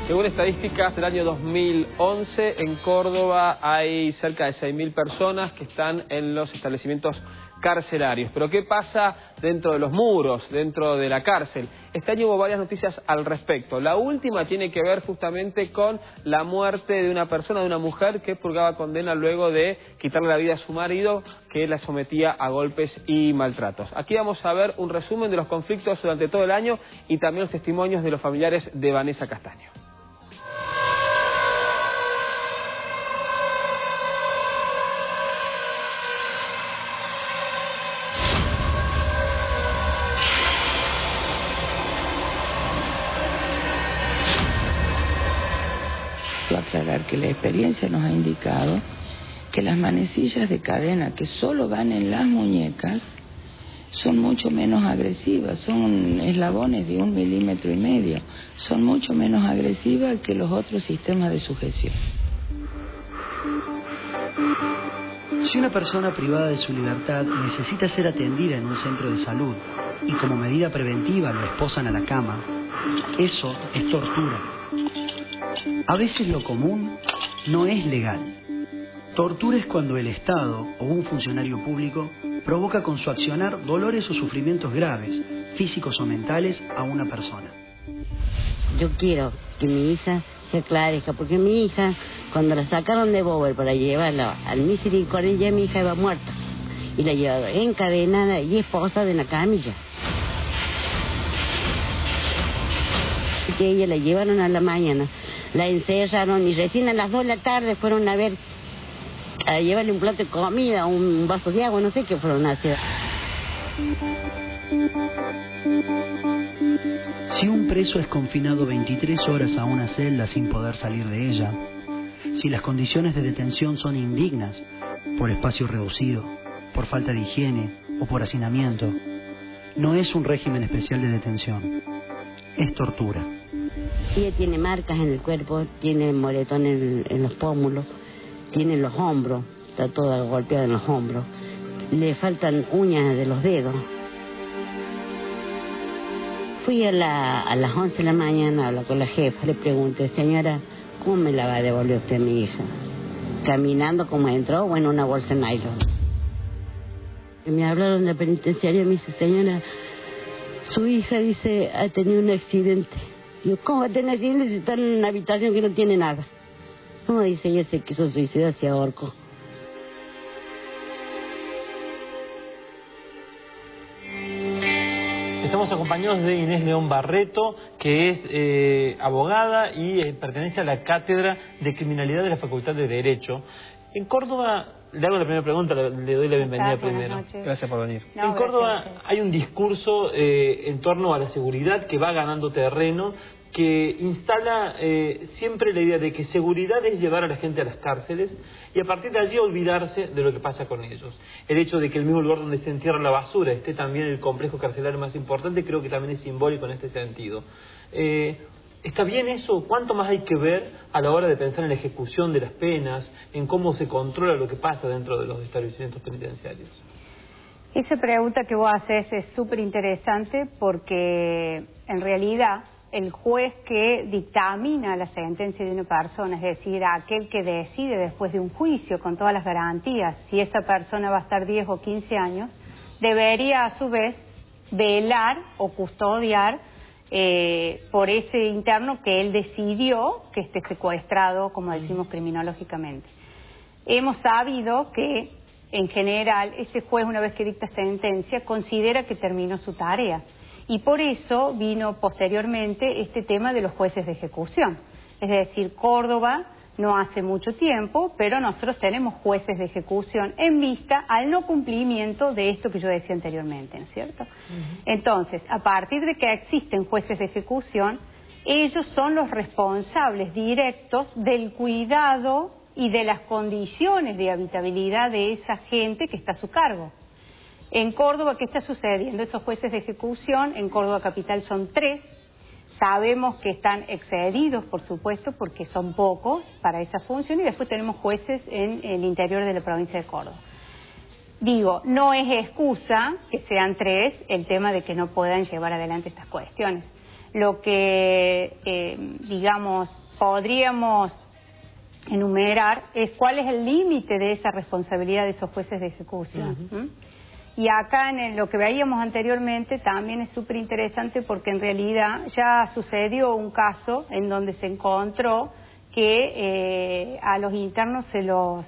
Según estadísticas del año 2011, en Córdoba hay cerca de 6.000 personas que están en los establecimientos carcelarios. Pero ¿qué pasa dentro de los muros, dentro de la cárcel? Este año hubo varias noticias al respecto. La última tiene que ver justamente con la muerte de una persona, de una mujer que purgaba condena luego de quitarle la vida a su marido, que la sometía a golpes y maltratos. Aquí vamos a ver un resumen de los conflictos durante todo el año y también los testimonios de los familiares de Vanessa Castaño. Aclarar que la experiencia nos ha indicado que las manecillas de cadena que solo van en las muñecas son mucho menos agresivas, son eslabones de 1,5 milímetros, son mucho menos agresivas que los otros sistemas de sujeción. Si una persona privada de su libertad necesita ser atendida en un centro de salud y como medida preventiva lo esposan a la cama, eso es tortura. A veces lo común no es legal. Tortura es cuando el Estado o un funcionario público provoca con su accionar dolores o sufrimientos graves, físicos o mentales, a una persona. Yo quiero que mi hija se aclarezca, porque mi hija, cuando la sacaron de Bober para llevarla al Misericordia, ya mi hija iba muerta. Y la llevaron encadenada y esposada en la camilla. Y que ella la llevaron a la mañana. La encerraron y recién a las 2 de la tarde fueron a llevarle un plato de comida, un vaso de agua, no sé qué fueron a hacer. Si un preso es confinado 23 horas a una celda sin poder salir de ella, si las condiciones de detención son indignas, por espacio reducido, por falta de higiene o por hacinamiento, no es un régimen especial de detención, es tortura. Ella tiene marcas en el cuerpo, tiene moretones en los pómulos, tiene en los hombros, está toda golpeada en los hombros, le faltan uñas de los dedos. Fui a las 11 de la mañana a hablar con la jefa, le pregunté, señora, ¿cómo me la va a devolver usted a mi hija? ¿Caminando como entró o en una bolsa de nylon? Y me hablaron de la penitenciaria y me dice, señora, su hija dice ha tenido un accidente. Yo, ¿cómo va a tener accidente si está en una habitación que no tiene nada? No, dice, ella se quiso suicidar, se ahorcó. Estamos acompañados de Inés León Barreto, que es abogada y pertenece a la Cátedra de Criminalidad de la Facultad de Derecho. En Córdoba, le hago la primera pregunta, le doy la bienvenida primero. Gracias por venir. En Córdoba hay un discurso en torno a la seguridad que va ganando terreno, que instala siempre la idea de que seguridad es llevar a la gente a las cárceles y a partir de allí olvidarse de lo que pasa con ellos. El hecho de que el mismo lugar donde se entierra la basura esté también el complejo carcelario más importante, creo que también es simbólico en este sentido. ¿Está bien eso? ¿Cuánto más hay que ver a la hora de pensar en la ejecución de las penas, en cómo se controla lo que pasa dentro de los establecimientos penitenciarios? Esa pregunta que vos haces es súper interesante porque en realidad el juez que dictamina la sentencia de una persona, es decir, aquel que decide después de un juicio con todas las garantías si esa persona va a estar 10 o 15 años, debería a su vez velar o custodiar por ese interno que él decidió que esté secuestrado, como decimos criminológicamente. Hemos sabido que en general ese juez, una vez que dicta sentencia, considera que terminó su tarea. Y por eso vino posteriormente este tema de los jueces de ejecución. Es decir, Córdoba no hace mucho tiempo, pero nosotros tenemos jueces de ejecución en vista al no cumplimiento de esto que yo decía anteriormente, ¿no es cierto? Entonces, a partir de que existen jueces de ejecución, ellos son los responsables directos del cuidado y de las condiciones de habitabilidad de esa gente que está a su cargo. En Córdoba, ¿qué está sucediendo? Esos jueces de ejecución, en Córdoba Capital son 3, sabemos que están excedidos, por supuesto, porque son pocos para esa función, y después tenemos jueces en el interior de la provincia de Córdoba. Digo, no es excusa que sean 3 el tema de que no puedan llevar adelante estas cuestiones. lo que, digamos, podríamos enumerar es cuál es el límite de esa responsabilidad de esos jueces de ejecución. Y acá en lo que veíamos anteriormente también es súper interesante porque en realidad ya sucedió un caso en donde se encontró que a los internos se los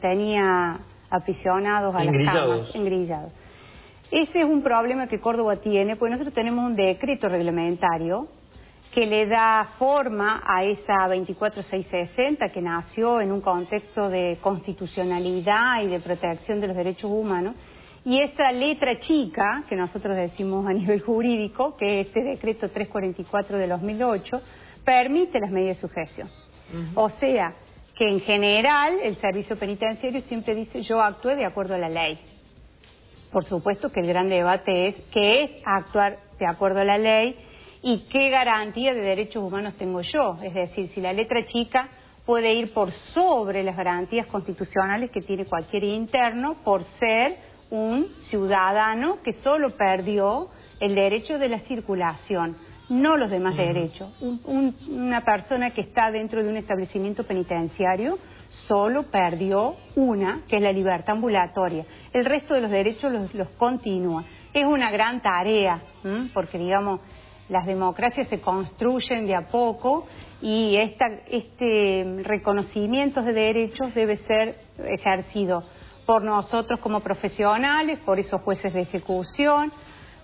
tenía aprisionados a las camas, engrillados. Ese es un problema que Córdoba tiene, porque nosotros tenemos un decreto reglamentario que le da forma a esa 24660 que nació en un contexto de constitucionalidad y de protección de los derechos humanos, y esa letra chica, que nosotros decimos a nivel jurídico, que es este decreto 344 de 2008, permite las medidas de sujeción. O sea, que en general el servicio penitenciario siempre dice yo actué de acuerdo a la ley. Por supuesto que el gran debate es qué es actuar de acuerdo a la ley y qué garantía de derechos humanos tengo yo. Es decir, si la letra chica puede ir por sobre las garantías constitucionales que tiene cualquier interno por ser un ciudadano que solo perdió el derecho de la circulación, no los demás derechos. Una persona que está dentro de un establecimiento penitenciario solo perdió una, que es la libertad ambulatoria. El resto de los derechos los continúa. Es una gran tarea, porque digamos, las democracias se construyen de a poco y este reconocimiento de derechos debe ser ejercido por nosotros como profesionales, por esos jueces de ejecución,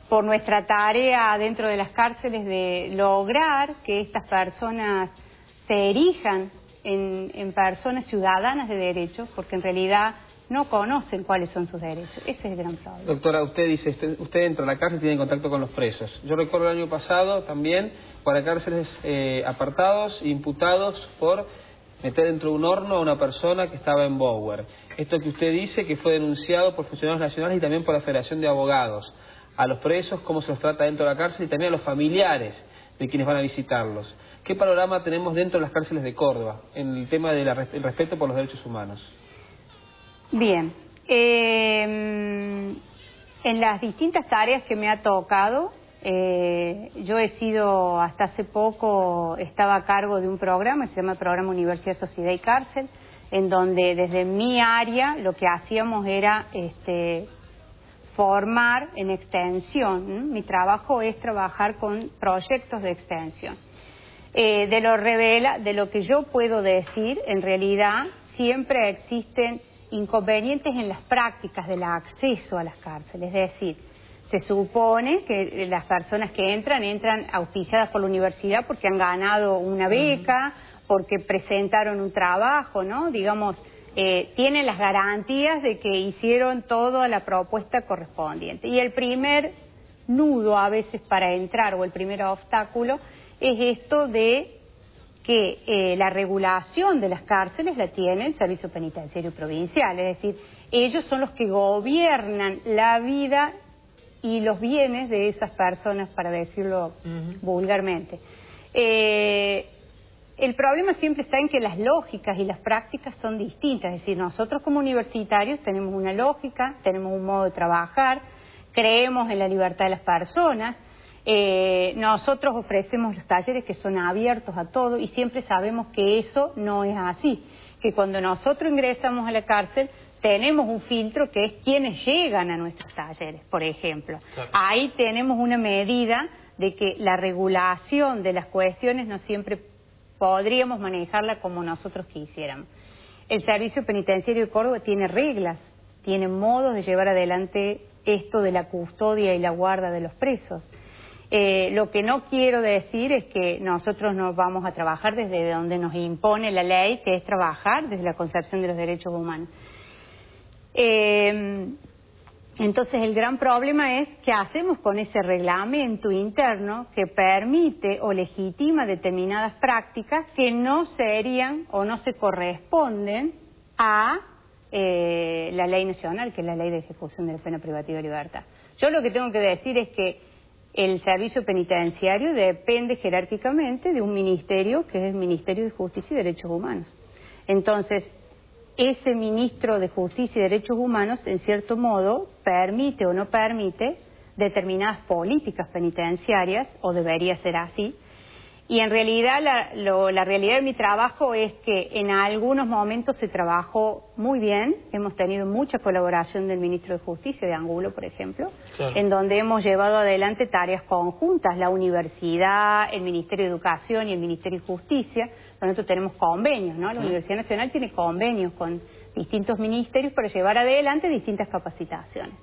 por nuestra tarea dentro de las cárceles de lograr que estas personas se erijan en personas ciudadanas de derechos, porque en realidad no conocen cuáles son sus derechos. Ese es el gran problema. Doctora, usted dice, usted entra a la cárcel y tiene contacto con los presos. Yo recuerdo el año pasado también para cárceles apartados, imputados por meter dentro de un horno a una persona que estaba en Bower. Esto que usted dice que fue denunciado por funcionarios nacionales y también por la Federación de Abogados. A los presos, cómo se los trata dentro de la cárcel y también a los familiares de quienes van a visitarlos. ¿Qué panorama tenemos dentro de las cárceles de Córdoba en el tema del respeto por los derechos humanos? Bien, en las distintas tareas que me ha tocado, yo he sido, hasta hace poco, estaba a cargo de un programa, se llama el Programa Universidad, Sociedad y Cárcel, en donde desde mi área lo que hacíamos era formar en extensión. Mi trabajo es trabajar con proyectos de extensión. De lo que yo puedo decir, en realidad siempre existen inconvenientes en las prácticas del acceso a las cárceles. Es decir, se supone que las personas que entran auspiciadas por la universidad porque han ganado una beca, porque presentaron un trabajo, ¿no? Digamos, tienen las garantías de que hicieron toda la propuesta correspondiente. Y el primer nudo a veces para entrar, o el primer obstáculo, es esto de que la regulación de las cárceles la tiene el Servicio Penitenciario Provincial, es decir, ellos son los que gobiernan la vida y los bienes de esas personas, para decirlo vulgarmente. El problema siempre está en que las lógicas y las prácticas son distintas, es decir, nosotros como universitarios tenemos una lógica, tenemos un modo de trabajar, creemos en la libertad de las personas. Nosotros ofrecemos los talleres que son abiertos a todo y siempre sabemos que eso no es así, que cuando nosotros ingresamos a la cárcel tenemos un filtro que es quienes llegan a nuestros talleres, por ejemplo. Claro. Ahí tenemos una medida de que la regulación de las cuestiones no siempre podríamos manejarla como nosotros quisiéramos. El Servicio Penitenciario de Córdoba tiene reglas, tiene modos de llevar adelante esto de la custodia y la guarda de los presos. Lo que no quiero decir es que nosotros nos vamos a trabajar desde donde nos impone la ley, que es trabajar desde la concepción de los derechos humanos. Entonces el gran problema es qué hacemos con ese reglamento interno que permite o legitima determinadas prácticas que no serían o no se corresponden a la ley nacional, que es la Ley de Ejecución de la Pena Privativa de Libertad. Yo lo que tengo que decir es que el servicio penitenciario depende jerárquicamente de un ministerio que es el Ministerio de Justicia y Derechos Humanos. Entonces, ese ministro de Justicia y Derechos Humanos, en cierto modo, permite o no permite determinadas políticas penitenciarias, o debería ser así. Y en realidad la realidad de mi trabajo es que en algunos momentos se trabajó muy bien, hemos tenido mucha colaboración del Ministro de Justicia, de Angulo, por ejemplo, claro, en donde hemos llevado adelante tareas conjuntas, la universidad, el Ministerio de Educación y el Ministerio de Justicia. Nosotros tenemos convenios, ¿no? La Universidad Nacional tiene convenios con distintos ministerios para llevar adelante distintas capacitaciones.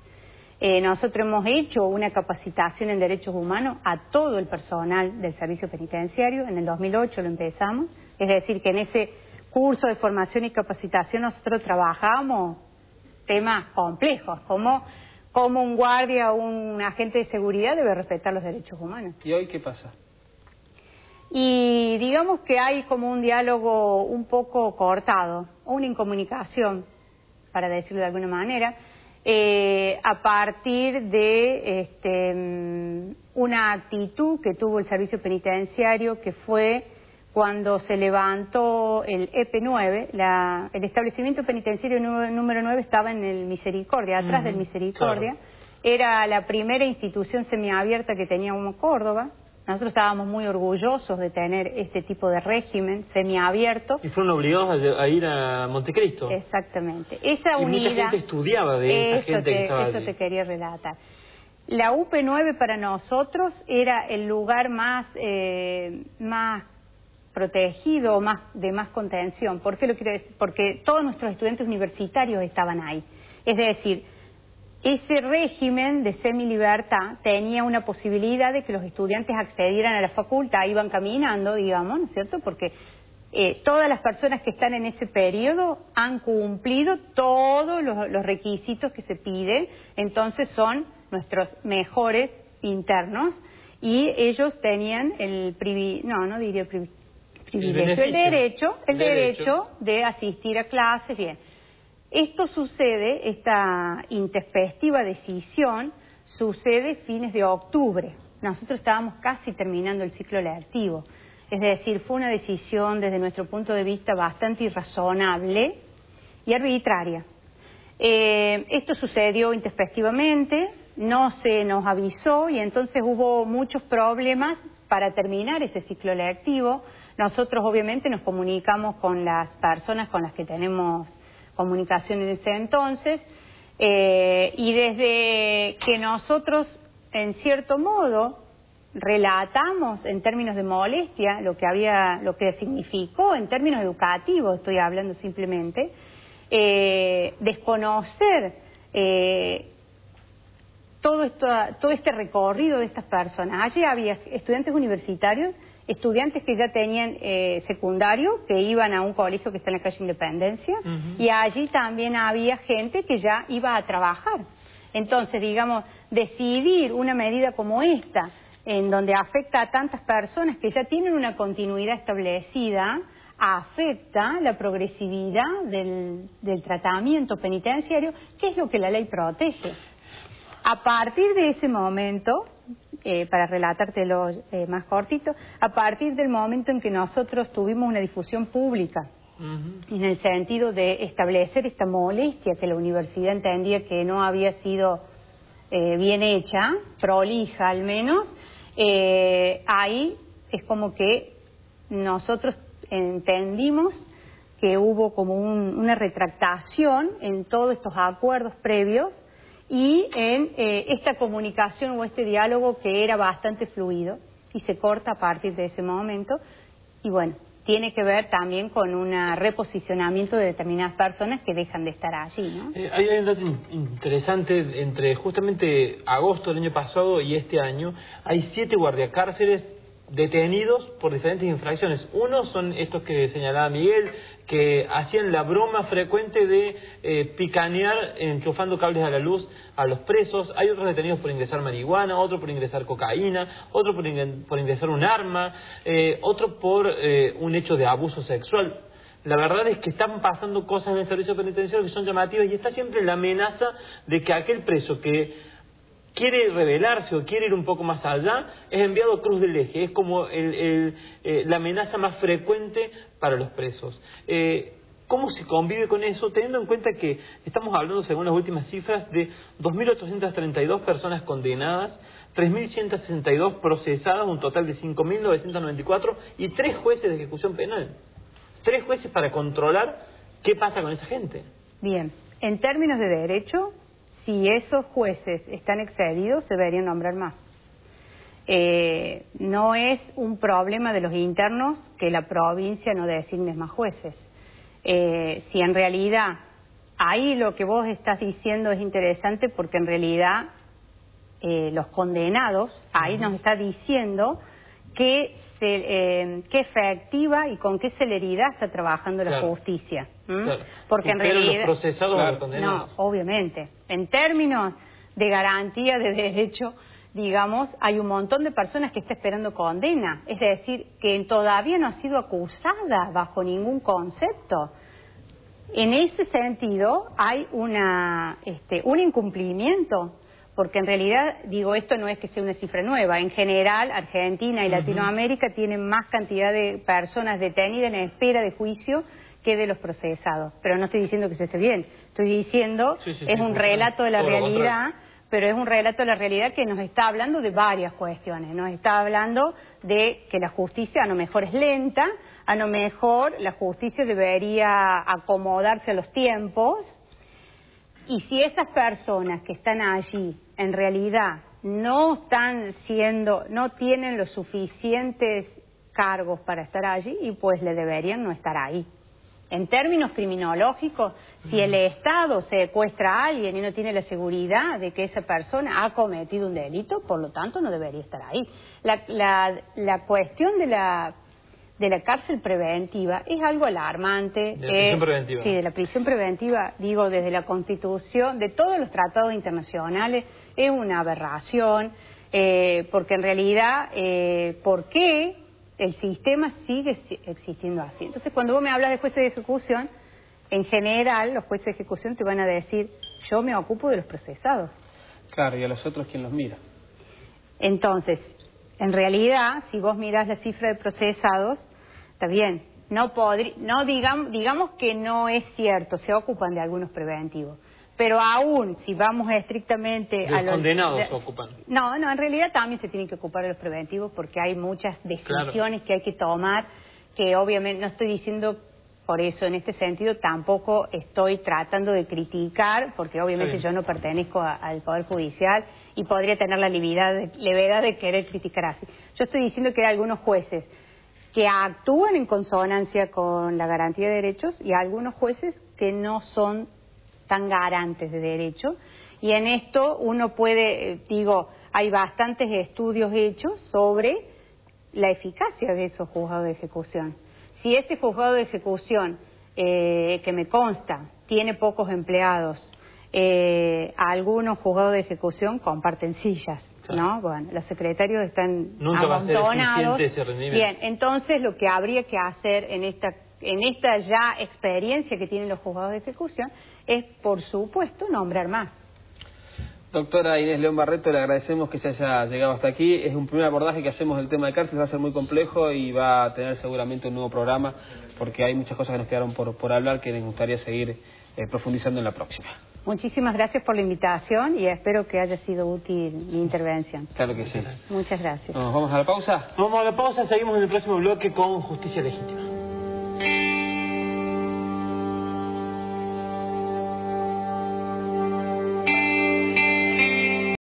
Nosotros hemos hecho una capacitación en derechos humanos a todo el personal del servicio penitenciario, en el 2008 lo empezamos, es decir, que en ese curso de formación y capacitación nosotros trabajamos temas complejos, como un guardia o un agente de seguridad debe respetar los derechos humanos. ¿Y hoy qué pasa? Y digamos que hay como un diálogo un poco cortado, o una incomunicación, para decirlo de alguna manera, a partir de una actitud que tuvo el servicio penitenciario, que fue cuando se levantó el EP9, el establecimiento penitenciario número 9 estaba en el Misericordia, atrás del Misericordia, claro. Era la primera institución semiabierta que teníamos en Córdoba. Nosotros estábamos muy orgullosos de tener este tipo de régimen semiabierto. Y fueron obligados a ir a Montecristo. Exactamente. Esa y unidad, mucha gente estudiaba de esa gente que estaba allí. Eso te quería relatar. La UP9 para nosotros era el lugar más protegido, de más contención. ¿Por qué lo quiero decir? Porque todos nuestros estudiantes universitarios estaban ahí. Es decir, ese régimen de semilibertad tenía una posibilidad de que los estudiantes accedieran a la facultad, iban caminando, digamos, ¿no es cierto? Porque todas las personas que están en ese periodo han cumplido todos los requisitos que se piden, entonces son nuestros mejores internos, y ellos tenían el el derecho de asistir a clases, bien. Esto sucede, esta intempestiva decisión, sucede fines de octubre. Nosotros estábamos casi terminando el ciclo lectivo. Es decir, fue una decisión desde nuestro punto de vista bastante irrazonable y arbitraria. Esto sucedió intempestivamente, no se nos avisó y entonces hubo muchos problemas para terminar ese ciclo lectivo. Nosotros obviamente nos comunicamos con las personas con las que tenemos comunicación en ese entonces, y desde que nosotros en cierto modo relatamos en términos de molestia lo que significó en términos educativos, estoy hablando simplemente, desconocer todo este recorrido de estas personas. Allí había estudiantes universitarios, estudiantes que ya tenían secundario, que iban a un colegio que está en la calle Independencia, y allí también había gente que ya iba a trabajar. Entonces, digamos, decidir una medida como esta, en donde afecta a tantas personas que ya tienen una continuidad establecida, afecta la progresividad del tratamiento penitenciario, que es lo que la ley protege. A partir de ese momento, para relatártelo más cortito, a partir del momento en que nosotros tuvimos una difusión pública, en el sentido de establecer esta molestia que la universidad entendía que no había sido bien hecha, prolija al menos, ahí es como que nosotros entendimos que hubo como una retractación en todos estos acuerdos previos y en esta comunicación o este diálogo que era bastante fluido, y se corta a partir de ese momento. Y bueno, tiene que ver también con un reposicionamiento de determinadas personas que dejan de estar allí, ¿no? Hay un dato interesante, entre justamente agosto del año pasado y este año, hay 7 guardiacárceles detenidos por diferentes infracciones. Uno son estos que señalaba Miguel, que hacían la broma frecuente de picanear enchufando cables a la luz a los presos. Hay otros detenidos por ingresar marihuana, otro por ingresar cocaína, otro por ingresar un arma, otro por un hecho de abuso sexual. La verdad es que están pasando cosas en el servicio penitenciario que son llamativas, y está siempre la amenaza de que aquel preso que quiere rebelarse o quiere ir un poco más allá es enviado a Cruz del Eje. Es como la amenaza más frecuente para los presos. ¿Cómo se convive con eso? Teniendo en cuenta que estamos hablando, según las últimas cifras, de 2.832 personas condenadas, 3.162 procesadas, un total de 5.994 y 3 jueces de ejecución penal. 3 jueces para controlar qué pasa con esa gente. Bien, en términos de derecho, si esos jueces están excedidos, se deberían nombrar más. No es un problema de los internos que la provincia no designe más jueces. Si en realidad ahí lo que vos estás diciendo es interesante, porque en realidad los condenados, ahí nos está diciendo que efectiva y con qué celeridad está trabajando la justicia. Claro. Porque en Pero realidad los procesados o los condenados. no, obviamente. En términos de garantía de derecho, digamos, hay un montón de personas que está esperando condena, es decir, que todavía no ha sido acusada bajo ningún concepto. En ese sentido hay un incumplimiento, porque en realidad, digo, esto no es que sea una cifra nueva. En general, Argentina y Latinoamérica tienen más cantidad de personas detenidas en espera de juicio que de los procesados. Pero no estoy diciendo que se esté bien, estoy diciendo, es un relato de la realidad, pero es un relato de la realidad que nos está hablando de varias cuestiones. Nos está hablando de que la justicia a lo mejor es lenta, a lo mejor la justicia debería acomodarse a los tiempos, y si esas personas que están allí en realidad no tienen los suficientes cargos para estar allí, y pues le deberían no estar ahí. En términos criminológicos, si el Estado secuestra a alguien y no tiene la seguridad de que esa persona ha cometido un delito, por lo tanto no debería estar ahí. La cuestión de la cárcel preventiva es algo alarmante. De la prisión preventiva. Sí, de la prisión preventiva, digo, desde la Constitución, de todos los tratados internacionales, es una aberración, porque en realidad, ¿por qué el sistema sigue existiendo así? Entonces, cuando vos me hablas de jueces de ejecución, en general, los jueces de ejecución te van a decir, yo me ocupo de los procesados. Claro, y a los otros, ¿quién los mira? Entonces, en realidad, si vos mirás la cifra de procesados, está bien, digamos que no es cierto, se ocupan de algunos preventivos. Pero aún, si vamos estrictamente a los condenados se ocupan. No, en realidad también se tienen que ocupar de los preventivos, porque hay muchas decisiones que hay que tomar, que obviamente no estoy diciendo por eso, en este sentido tampoco estoy tratando de criticar, porque obviamente yo no pertenezco al Poder Judicial y podría tener la levedad de querer criticar así. Yo estoy diciendo que hay algunos jueces que actúan en consonancia con la garantía de derechos y algunos jueces que no son tan garantes de derecho, y en esto uno puede, hay bastantes estudios hechos sobre la eficacia de esos juzgados de ejecución. Si ese juzgado de ejecución, que me consta, tiene pocos empleados, algunos juzgados de ejecución comparten sillas, ¿no? Bueno, los secretarios están amontonados. Bien, entonces lo que habría que hacer en esta ya experiencia que tienen los juzgados de ejecución es, por supuesto, nombrar más. Doctora Inés León Barreto, le agradecemos que se haya llegado hasta aquí. Es un primer abordaje que hacemos del tema de cárcel, va a ser muy complejo y va a tener seguramente un nuevo programa, porque hay muchas cosas que nos quedaron por hablar que nos gustaría seguir profundizando en la próxima. Muchísimas gracias por la invitación y espero que haya sido útil mi intervención. Claro que sí. Muchas gracias. ¿Nos vamos a la pausa? Vamos a la pausa, seguimos en el próximo bloque con Justicia Legítima.